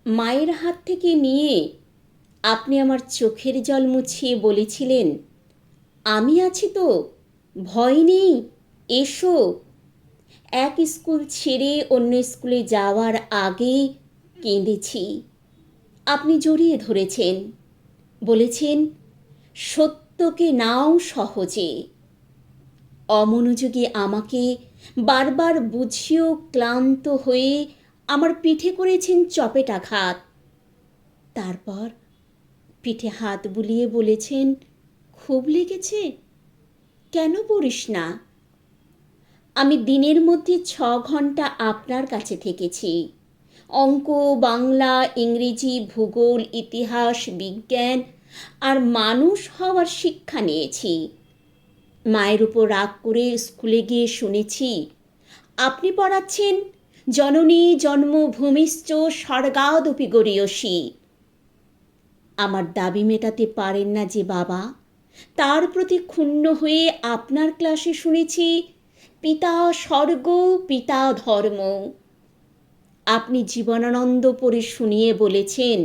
মায়ের হাত থেকে নিয়ে আপনি আমার চোখের জল মুছিয়ে বলেছিলেন, আমি আছি তো, ভয় নেই, এসো। এক স্কুল ছেড়ে অন্য স্কুলে যাওয়ার আগে কেঁদেছি। আপনি জড়িয়ে ধরেছেন, বলেছেন, সত্যকে নাও সহজে। অমনোযোগী আমাকে বারবার বুঝিয়েও ক্লান্ত হয়ে আমার পিঠে করেছেন চপেটাঘাত। তারপর পিঠে হাত বুলিয়ে বলেছেন, খুব লেগেছে, কেন পড়িস না? আমি দিনের মধ্যে 6 ঘন্টা আপনার কাছে থেকেছি। অঙ্ক, বাংলা, ইংরেজি, ভূগোল, ইতিহাস, বিজ্ঞান আর মানুষ হওয়ার শিক্ষা নিয়েছি। মায়ের উপর রাগ করে স্কুলে গিয়ে শুনেছি আপনি পড়াচ্ছেন, জননী জন্মভূমিশ্চ স্বর্গাদপি গরীয়সী। আমার দাবি মেটাতে পারেন না যে বাবা, তার প্রতি ক্ষুণ্ণ হয়ে আপনার ক্লাসে শুনেছি পিতা স্বর্গ, পিতা ধর্ম। আপনি জীবনানন্দ পড়ে শুনিয়ে বলেছেন,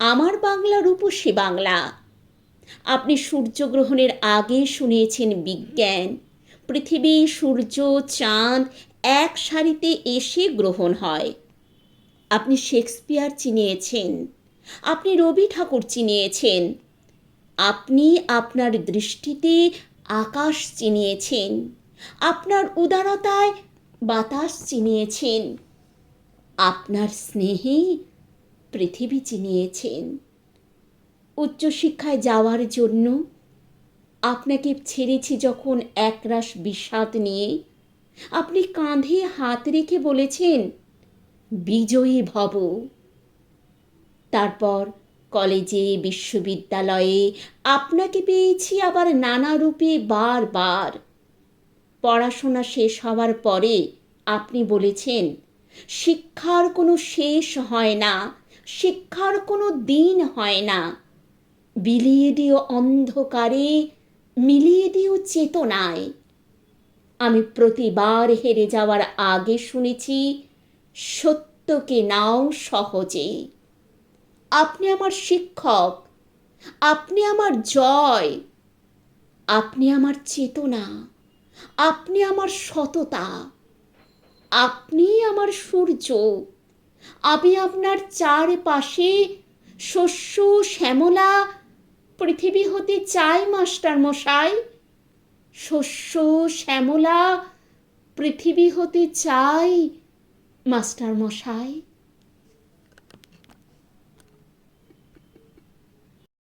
আমার বাংলা রূপসী বাংলা। আপনি সূর্যগ্রহণের আগে শুনিয়েছেন বিজ্ঞান, পৃথিবী, সূর্য, চাঁদ এক সারিতে এসে গ্রহণ হয়। আপনি শেক্সপিয়ার চিনিয়েছেন, আপনি রবি ঠাকুর চিনিয়েছেন, আপনি আপনার দৃষ্টিতে আকাশ চিনিয়েছেন, আপনার উদারতায় বাতাস চিনিয়েছেন, আপনার স্নেহে পৃথিবী চিনিয়েছেন। উচ্চশিক্ষায় যাওয়ার জন্য আপনাকে ছেড়েছি যখন একরাশ বিষাদ নিয়ে, আপনি কাঁধে হাত রেখে বলেছেন, বিজয়ী ভব। তারপর কলেজে, বিশ্ববিদ্যালয়ে আপনাকে পেয়েছি আবার নানা রূপে বারবার। পড়াশোনা শেষ হওয়ার পরে আপনি বলেছেন, শিক্ষার কোনো শেষ হয় না, শিক্ষার কোনো দিন হয় না। বিলিয়ে দিও অন্ধকারে, মিলিয়ে দিও চেতনায়। আমি প্রতিবার হেরে যাওয়ার আগে শুনেছি, সত্যকে নাও সহজে। আপনি আমার শিক্ষক, আপনি আমার জয়, আপনি আমার চেতনা, আপনি আমার সততা, আপনি আমার সূর্য। আমি আপনার চারপাশে শস্য শ্যামলা পৃথিবী হতে চাই মাস্টার মশাই, শস্য শ্যামলা পৃথিবী হতে চাই মাস্টার মশাই।